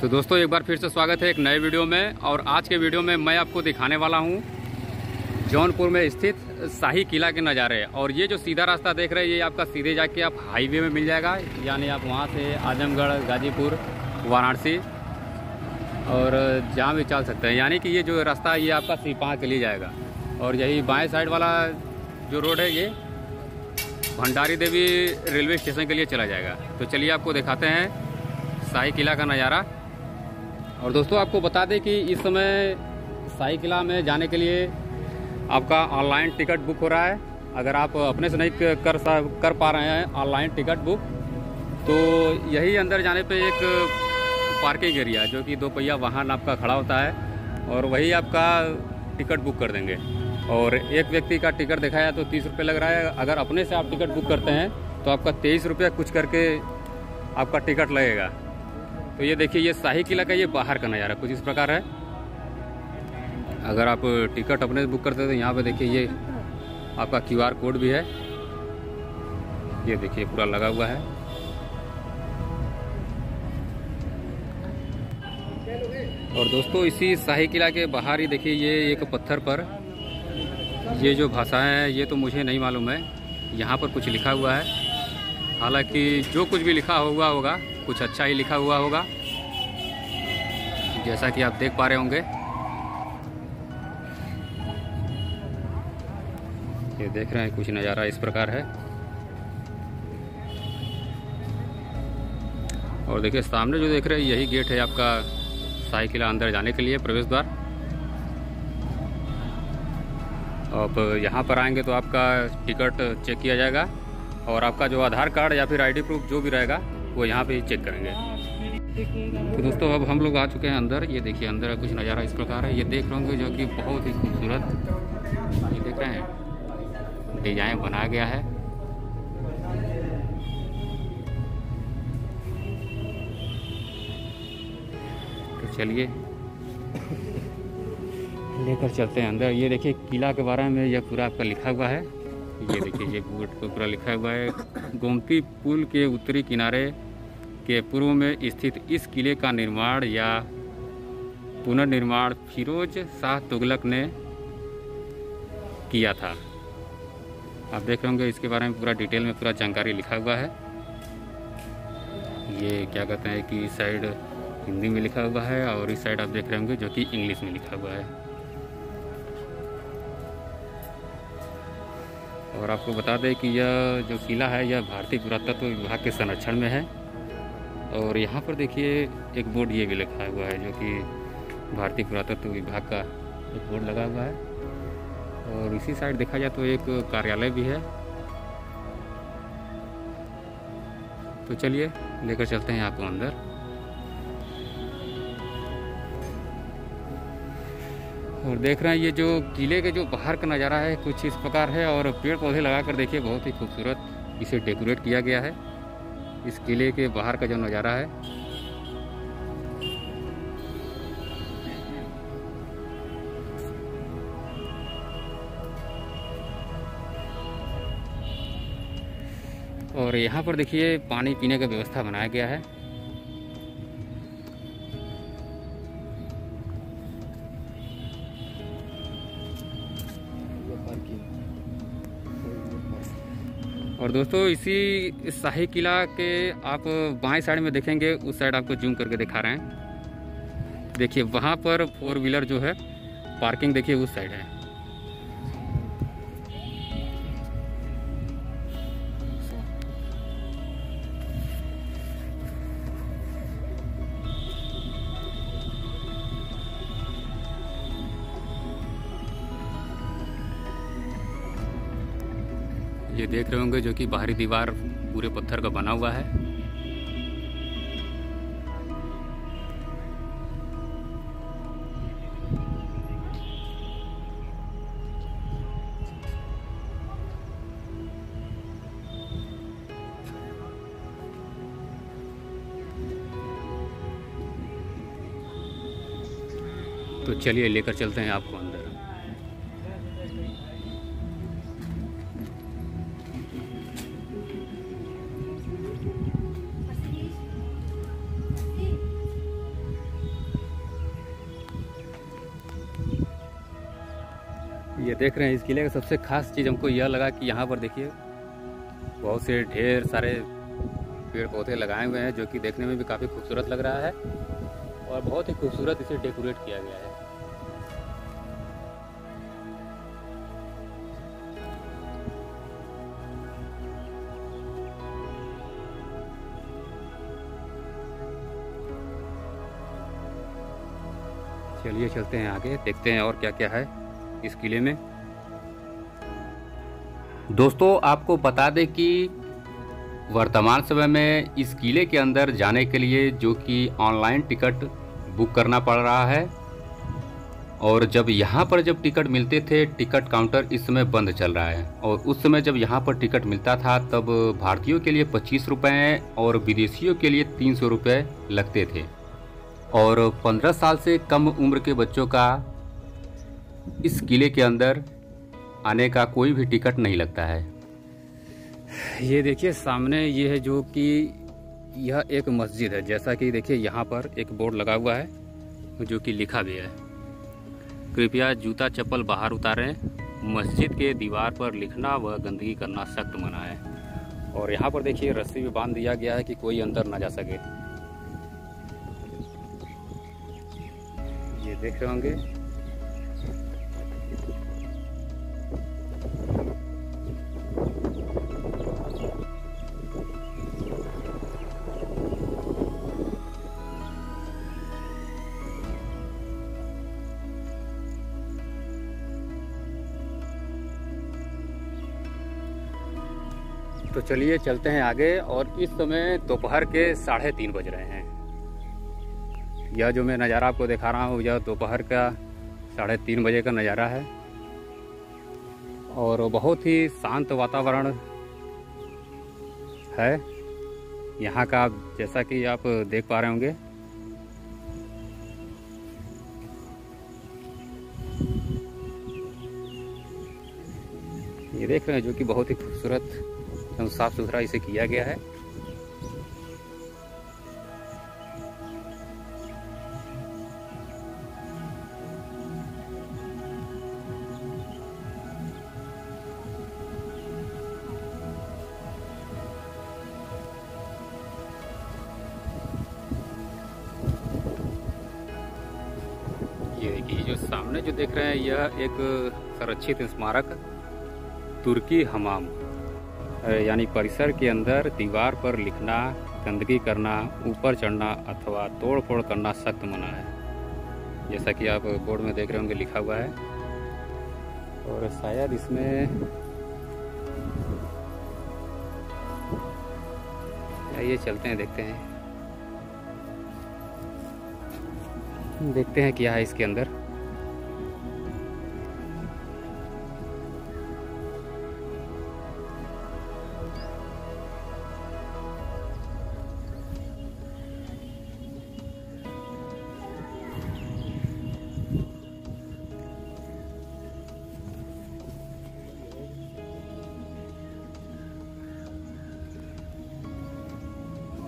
तो दोस्तों एक बार फिर से स्वागत है एक नए वीडियो में। और आज के वीडियो में मैं आपको दिखाने वाला हूं जौनपुर में स्थित शाही किला के नज़ारे। और ये जो सीधा रास्ता देख रहे हैं ये आपका सीधे जाके आप हाईवे में मिल जाएगा, यानी आप वहां से आजमगढ़, गाजीपुर, वाराणसी और जहाँ भी चल सकते हैं। यानी कि ये जो रास्ता है ये आपका सिपाही के लिए जाएगा। और यही बाएँ साइड वाला जो रोड है ये भंडारी देवी रेलवे स्टेशन के लिए चला जाएगा। तो चलिए आपको दिखाते हैं शाही किला का नज़ारा। और दोस्तों आपको बता दें कि इस समय शाही किला में जाने के लिए आपका ऑनलाइन टिकट बुक हो रहा है। अगर आप अपने से नहीं कर पा रहे हैं ऑनलाइन टिकट बुक, तो यही अंदर जाने पे एक पार्किंग एरिया जो कि 2 पहिया वाहन आपका खड़ा होता है और वही आपका टिकट बुक कर देंगे। और एक व्यक्ति का टिकट दिखाया तो 30 रुपये लग रहा है। अगर अपने से आप टिकट बुक करते हैं तो आपका 23 रुपये कुछ करके आपका टिकट लगेगा। तो ये देखिए, ये शाही किला का ये बाहर का नज़ारा कुछ इस प्रकार है। अगर आप टिकट अपने से बुक करते हैं तो यहाँ पे देखिए ये आपका QR कोड भी है, ये देखिए पूरा लगा हुआ है। और दोस्तों इसी शाही किला के बाहर ही देखिए ये एक पत्थर पर ये जो भाषाएं हैं ये तो मुझे नहीं मालूम है, यहाँ पर कुछ लिखा हुआ है। हालांकि जो कुछ भी लिखा होगा कुछ अच्छा ही लिखा हुआ होगा, जैसा कि आप देख पा रहे होंगे। ये देख रहे हैं कुछ नज़ारा इस प्रकार है। और देखिए सामने जो देख रहे हैं यही गेट है आपका शाही किला अंदर जाने के लिए, प्रवेश द्वार। अब यहाँ पर आएंगे तो आपका टिकट चेक किया जाएगा और आपका जो आधार कार्ड या फिर ID प्रूफ जो भी रहेगा वो यहाँ पे ही चेक करेंगे। तो दोस्तों अब हम लोग आ चुके हैं अंदर। ये देखिए अंदर कुछ नज़ारा इस प्रकार है, ये देख रहे होंगे, जो कि बहुत ही खूबसूरत, ये देख रहे हैं डिजाइन बनाया गया है। तो चलिए लेकर चलते हैं अंदर। ये देखिए किला के बारे में यह पूरा आपका लिखा हुआ है। ये देखिए ये बोर्ड पर पूरा लिखा हुआ है, गोमती पुल के उत्तरी किनारे के पूर्व में स्थित इस किले का निर्माण या पुनर्निर्माण फिरोज शाह तुगलक ने किया था। आप देख रहे होंगे इसके बारे में पूरा डिटेल में पूरा जानकारी लिखा हुआ है। ये क्या कहते हैं कि इस साइड हिंदी में लिखा हुआ है और इस साइड आप देख रहे होंगे जो कि इंग्लिश में लिखा हुआ है। और आपको बता दें कि यह जो किला है यह भारतीय पुरातत्व विभाग के संरक्षण में है। और यहाँ पर देखिए एक बोर्ड ये भी लिखा हुआ है जो कि भारतीय पुरातत्व विभाग का एक बोर्ड लगा हुआ है। और इसी साइड देखा जाए तो एक कार्यालय भी है। तो चलिए लेकर चलते हैं आपको अंदर। और देख रहे हैं ये जो किले के जो बाहर का नज़ारा है कुछ इस प्रकार है। और पेड़ पौधे लगाकर देखिए बहुत ही खूबसूरत इसे डेकोरेट किया गया है, इस किले के बाहर का जो नज़ारा है। और यहाँ पर देखिए पानी पीने का व्यवस्था बनाया गया है। और दोस्तों इसी शाही किला के आप बाएं साइड में देखेंगे, उस साइड आपको जूम करके दिखा रहे हैं। देखिए वहाँ पर 4 व्हीलर जो है पार्किंग देखिए उस साइड है। ये देख रहे होंगे जो कि बाहरी दीवार पूरे पत्थर का बना हुआ है। तो चलिए लेकर चलते हैं आपको अंदर। ये देख रहे हैं, इस किले का सबसे खास चीज़ हमको यह लगा कि यहाँ पर देखिए बहुत से ढेर सारे पेड़ पौधे लगाए हुए हैं, जो कि देखने में भी काफ़ी खूबसूरत लग रहा है और बहुत ही खूबसूरत इसे डेकोरेट किया गया है। चलिए चलते हैं आगे, देखते हैं और क्या क्या है इस किले में। दोस्तों आपको बता दें कि वर्तमान समय में इस किले के अंदर जाने के लिए जो कि ऑनलाइन टिकट बुक करना पड़ रहा है, और जब यहाँ पर जब टिकट मिलते थे, टिकट काउंटर इस समय बंद चल रहा है। और उस समय जब यहाँ पर टिकट मिलता था तब भारतीयों के लिए 25 रुपये और विदेशियों के लिए 300 रुपये लगते थे, और 15 साल से कम उम्र के बच्चों का इस किले के अंदर आने का कोई भी टिकट नहीं लगता है। ये देखिए सामने ये है जो कि यह एक मस्जिद है। जैसा कि देखिए यहाँ पर एक बोर्ड लगा हुआ है जो कि लिखा भी है, कृपया जूता चप्पल बाहर उतारें, मस्जिद के दीवार पर लिखना व गंदगी करना सख्त मना है। और यहाँ पर देखिए रस्सी भी बांध दिया गया है कि कोई अंदर ना जा सके। ये देख रहे होंगे तो चलिए चलते हैं आगे। और इस समय दोपहर के 3:30 बज रहे हैं। यह जो मैं नज़ारा आपको दिखा रहा हूँ यह दोपहर का 3:30 बजे का नज़ारा है, और बहुत ही शांत वातावरण है यहाँ का, जैसा कि आप देख पा रहे होंगे। ये देख रहे हैं जो कि बहुत ही खूबसूरत एकदम साफ सुथरा इसे किया गया है। ये देखिए जो सामने जो देख रहे हैं यह एक संरक्षित स्मारक तुर्की हमाम, यानी परिसर के अंदर दीवार पर लिखना, गंदगी करना, ऊपर चढ़ना अथवा तोड़ फोड़ करना सख्त मना है। जैसा कि आप बोर्ड में देख रहे होंगे लिखा हुआ है। और शायद इसमें आइए चलते हैं, देखते हैं क्या है इसके अंदर।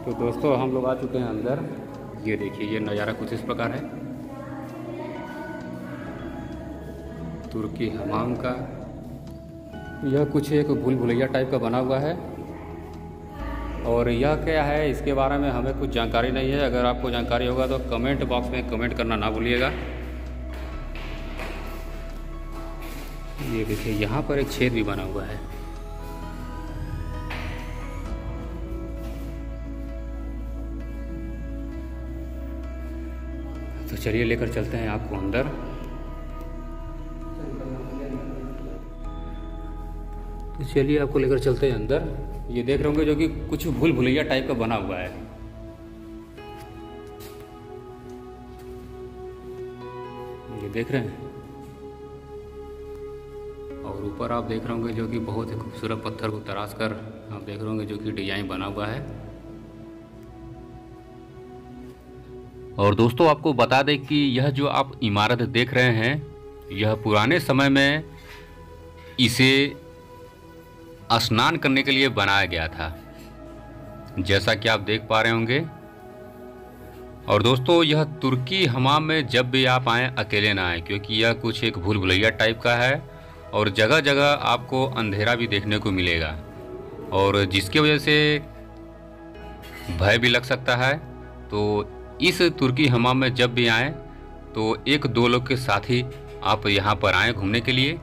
तो दोस्तों हम लोग आ चुके हैं अंदर। ये देखिए ये नज़ारा कुछ इस प्रकार है तुर्की हमाम का। यह कुछ एक भूल भुलैया टाइप का बना हुआ है, और यह क्या है इसके बारे में हमें कुछ जानकारी नहीं है। अगर आपको जानकारी होगा तो कमेंट बॉक्स में कमेंट करना ना भूलिएगा। ये देखिए यहाँ पर एक छेद भी बना हुआ है। तो चलिए लेकर चलते हैं आपको अंदर। तो चलिए आपको लेकर चलते हैं अंदर। ये देख रहे होंगे जो कि कुछ भूल भुलैया टाइप का बना हुआ है। ये देख रहे हैं, और ऊपर आप देख रहे होंगे जो कि बहुत ही खूबसूरत पत्थर को तराश कर आप देख रहे होंगे जो कि डिजाइन बना हुआ है। और दोस्तों आपको बता दें कि यह जो आप इमारत देख रहे हैं यह पुराने समय में इसे स्नान करने के लिए बनाया गया था, जैसा कि आप देख पा रहे होंगे। और दोस्तों यह तुर्की हमाम में जब भी आप आएँ अकेले ना आएँ, क्योंकि यह कुछ एक भूल भुलैया टाइप का है और जगह जगह आपको अंधेरा भी देखने को मिलेगा, और जिसकी वजह से भय भी लग सकता है। तो इस तुर्की हमाम में जब भी आएँ तो 1-2 लोग के साथ ही आप यहाँ पर आएँ घूमने के लिए।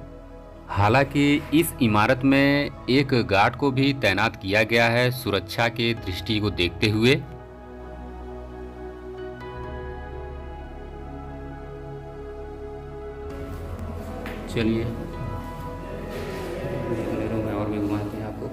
हालांकि इस इमारत में एक गार्ड को भी तैनात किया गया है सुरक्षा के दृष्टि को देखते हुए। चलिए में और भी घुमाते हैं आपको।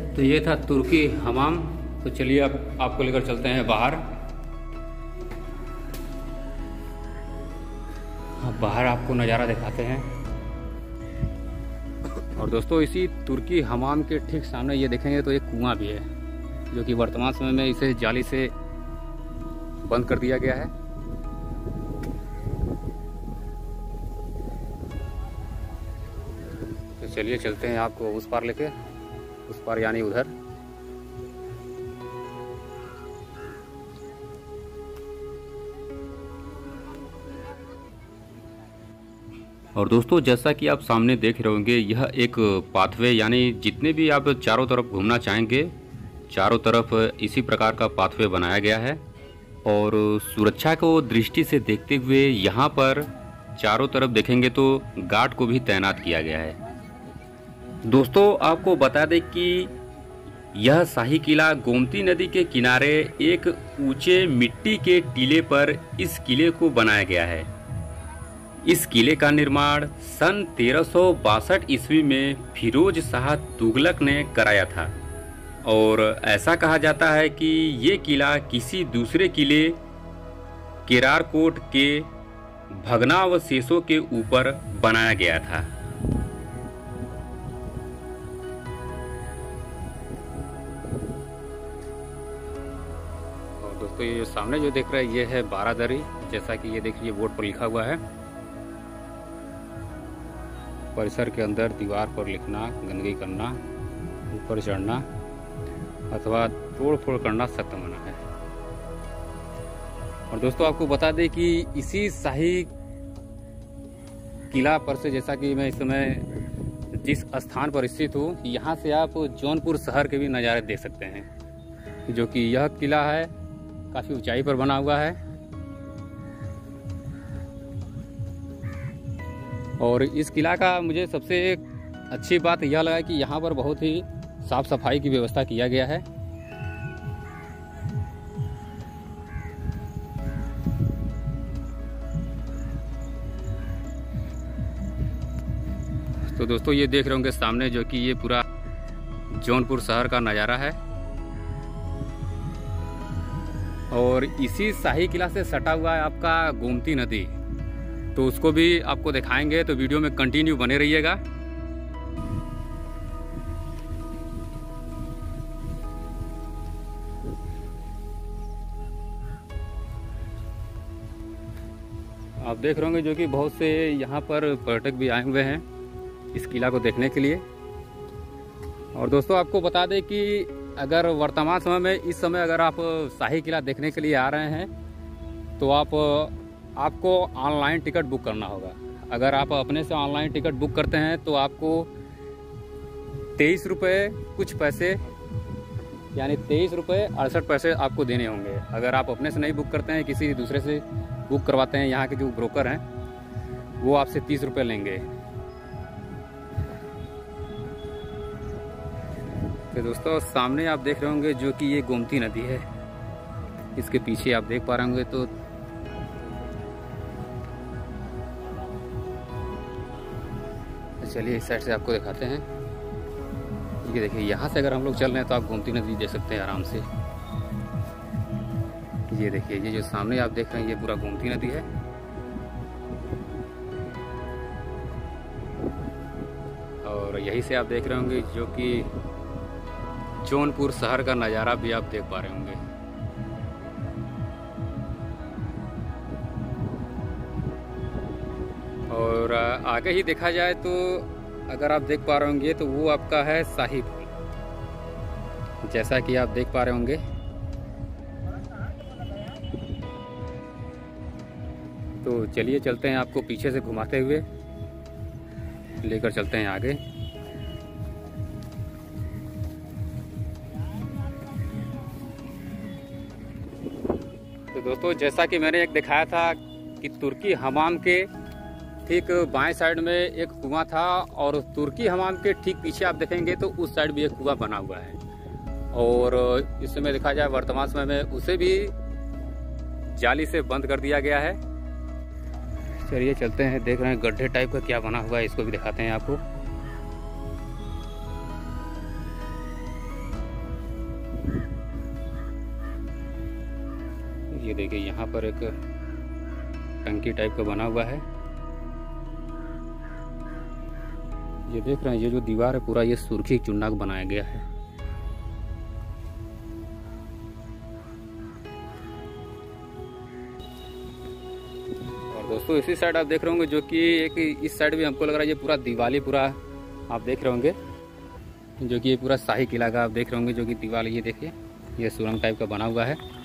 तो ये था तुर्की हमाम। तो चलिए अब आपको लेकर चलते हैं बाहर। बाहर आपको नज़ारा दिखाते हैं। और दोस्तों इसी तुर्की हमाम के ठीक सामने ये देखेंगे तो एक कुआं भी है, जो कि वर्तमान समय में इसे जाली से बंद कर दिया गया है। तो चलिए चलते हैं आपको उस पार लेके, उस पार यानी उधर। और दोस्तों जैसा कि आप सामने देख रहे होंगे, यह एक पाथवे यानी जितने भी आप चारों तरफ घूमना चाहेंगे, चारों तरफ इसी प्रकार का पाथवे बनाया गया है। और सुरक्षा को दृष्टि से देखते हुए यहाँ पर चारों तरफ देखेंगे तो गार्ड को भी तैनात किया गया है। दोस्तों आपको बता दें कि यह शाही किला गोमती नदी के किनारे एक ऊंचे मिट्टी के टीले पर इस किले को बनाया गया है। इस किले का निर्माण सन 1362 ईस्वी में फिरोज शाह तुगलक ने कराया था। और ऐसा कहा जाता है कि ये किला किसी दूसरे किले केरारकोट के भग्नावशेषों के ऊपर बनाया गया था। और दोस्तों ये सामने जो देख रहे हैं ये है बारादरी। जैसा कि ये देखिए बोर्ड पर लिखा हुआ है, परिसर के अंदर दीवार पर लिखना, गंदगी करना, ऊपर चढ़ना अथवा तोड़ फोड़ करना सख्त मना है। और दोस्तों आपको बता दें कि इसी शाही किला पर से, जैसा कि मैं इस समय जिस स्थान पर स्थित हूँ, यहाँ से आप जौनपुर शहर के भी नज़ारे देख सकते हैं, जो कि यह किला है काफ़ी ऊंचाई पर बना हुआ है। और इस किला का मुझे सबसे अच्छी बात यह लगा कि यहाँ पर बहुत ही साफ सफाई की व्यवस्था किया गया है। तो दोस्तों ये देख रहे होंगे सामने, जो कि ये पूरा जौनपुर शहर का नज़ारा है। और इसी शाही किला से सटा हुआ है आपका गोमती नदी, तो उसको भी आपको दिखाएंगे। तो वीडियो में कंटिन्यू बने रहिएगा। आप देख रहे होंगे जो कि बहुत से यहाँ पर पर्यटक भी आए हुए हैं इस किला को देखने के लिए। और दोस्तों आपको बता दें कि अगर वर्तमान समय में इस समय अगर आप शाही किला देखने के लिए आ रहे हैं तो आपको ऑनलाइन टिकट बुक करना होगा। अगर आप अपने से ऑनलाइन टिकट बुक करते हैं तो आपको 23 रुपये कुछ पैसे यानी 23 रुपये 68 पैसे आपको देने होंगे। अगर आप अपने से नहीं बुक करते हैं, किसी दूसरे से बुक करवाते हैं, यहाँ के जो ब्रोकर हैं वो आपसे 30 रुपये लेंगे। तो दोस्तों सामने आप देख रहे होंगे जो कि ये गोमती नदी है, इसके पीछे आप देख पा रहे होंगे। तो तो चलिए इस साइड से आपको दिखाते हैं। ये देखिए, यहाँ से अगर हम लोग चल रहे हैं तो आप गोमती नदी देख सकते हैं आराम से। ये देखिए, ये जो सामने आप देख रहे हैं ये पूरा गोमती नदी है। और यहीं से आप देख रहे होंगे जो कि जौनपुर शहर का नज़ारा भी आप देख पा रहे होंगे। और आगे ही देखा जाए तो अगर आप देख पा रहे होंगे तो वो आपका है शाही पुल, जैसा कि आप देख पा रहे होंगे। तो चलिए चलते हैं, आपको पीछे से घुमाते हुए लेकर चलते हैं आगे। तो दोस्तों, जैसा कि मैंने एक दिखाया था कि तुर्की हमाम के ठीक बाएं साइड में एक कुआं था, और तुर्की हमाम के ठीक पीछे आप देखेंगे तो उस साइड भी एक कुआं बना हुआ है। और इस समय देखा जाए वर्तमान समय में उसे भी जाली से बंद कर दिया गया है। चलिए चलते हैं, देख रहे हैं गड्ढे टाइप का क्या बना हुआ है, इसको भी दिखाते हैं आपको। ये देखिए, यहाँ पर एक टंकी टाइप का बना हुआ है। ये देख रहे हैं, ये जो दीवार है पूरा ये सुर्खी चूना का बनाया गया है। और दोस्तों, इसी साइड आप देख रहे होंगे जो कि एक इस साइड भी हमको लग रहा है ये पूरा दिवाली पूरा आप देख रहे होंगे, जो कि ये पूरा शाही किला का आप देख रहे होंगे, जो कि दिवाली ये देखिए ये सुरंग टाइप का बना हुआ है।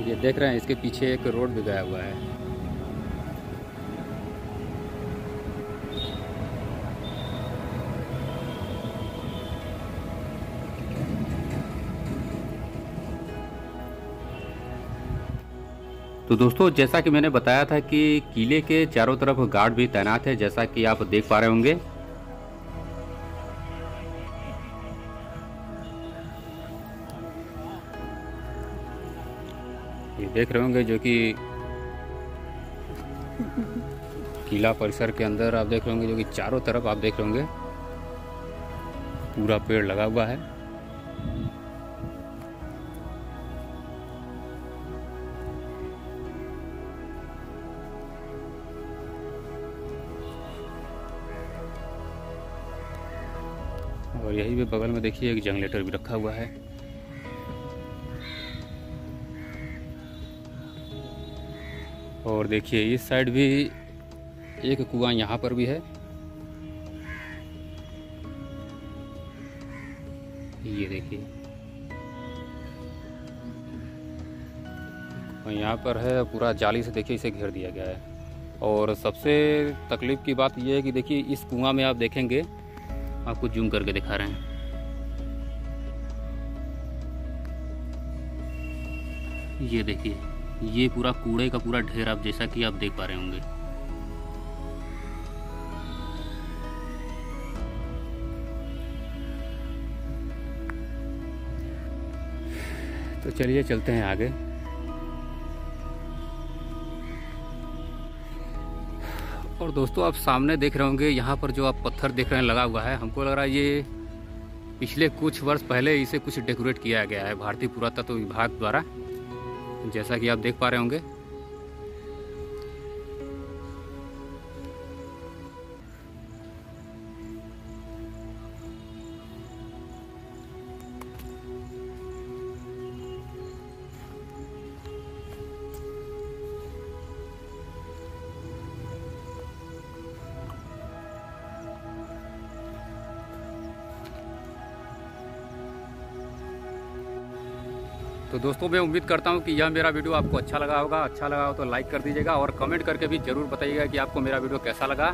ये देख रहे हैं, इसके पीछे एक रोड भी गया हुआ है। तो दोस्तों, जैसा कि मैंने बताया था कि किले के चारों तरफ गार्ड भी तैनात है, जैसा कि आप देख पा रहे होंगे। ये देख रहे होंगे जो कि किला परिसर के अंदर आप देख रहे होंगे, जो कि चारों तरफ आप देख रहे होंगे पूरा पेड़ लगा हुआ है। और यही भी बगल में देखिए एक जनरेटर भी रखा हुआ है। और देखिए इस साइड भी एक कुआं यहाँ पर भी है। ये देखिए, और यहाँ पर है पूरा जाली से देखिए इसे घेर दिया गया है। और सबसे तकलीफ की बात यह है कि देखिए इस कुआं में आप देखेंगे, आपको जूम करके दिखा रहे हैं, ये देखिए ये पूरा कूड़े का पूरा ढेर आप जैसा कि आप देख पा रहे होंगे। तो चलिए चलते हैं आगे। और दोस्तों, आप सामने देख रहे होंगे यहाँ पर जो आप पत्थर देख रहे हैं लगा हुआ है, हमको लग रहा है ये पिछले कुछ वर्ष पहले इसे कुछ डेकोरेट किया गया है भारतीय पुरातत्व विभाग द्वारा, जैसा कि आप देख पा रहे होंगे। तो दोस्तों, मैं उम्मीद करता हूं कि यह मेरा वीडियो आपको अच्छा लगा होगा। अच्छा लगा हो तो लाइक कर दीजिएगा और कमेंट करके भी ज़रूर बताइएगा कि आपको मेरा वीडियो कैसा लगा।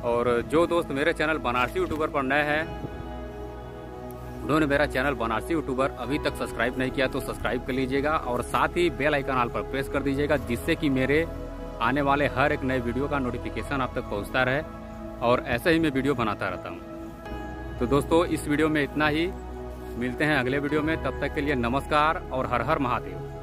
और जो दोस्त मेरे चैनल बनारसी यूट्यूबर पर नए हैं, उन्होंने मेरा चैनल बनारसी यूट्यूबर अभी तक सब्सक्राइब नहीं किया तो सब्सक्राइब कर लीजिएगा और साथ ही बेल आइकन ऑल पर प्रेस कर दीजिएगा, जिससे कि मेरे आने वाले हर एक नए वीडियो का नोटिफिकेशन आप तक पहुँचता रहे और ऐसे ही मैं वीडियो बनाता रहता हूँ। तो दोस्तों इस वीडियो में इतना ही, मिलते हैं अगले वीडियो में, तब तक के लिए नमस्कार और हर हर महादेव।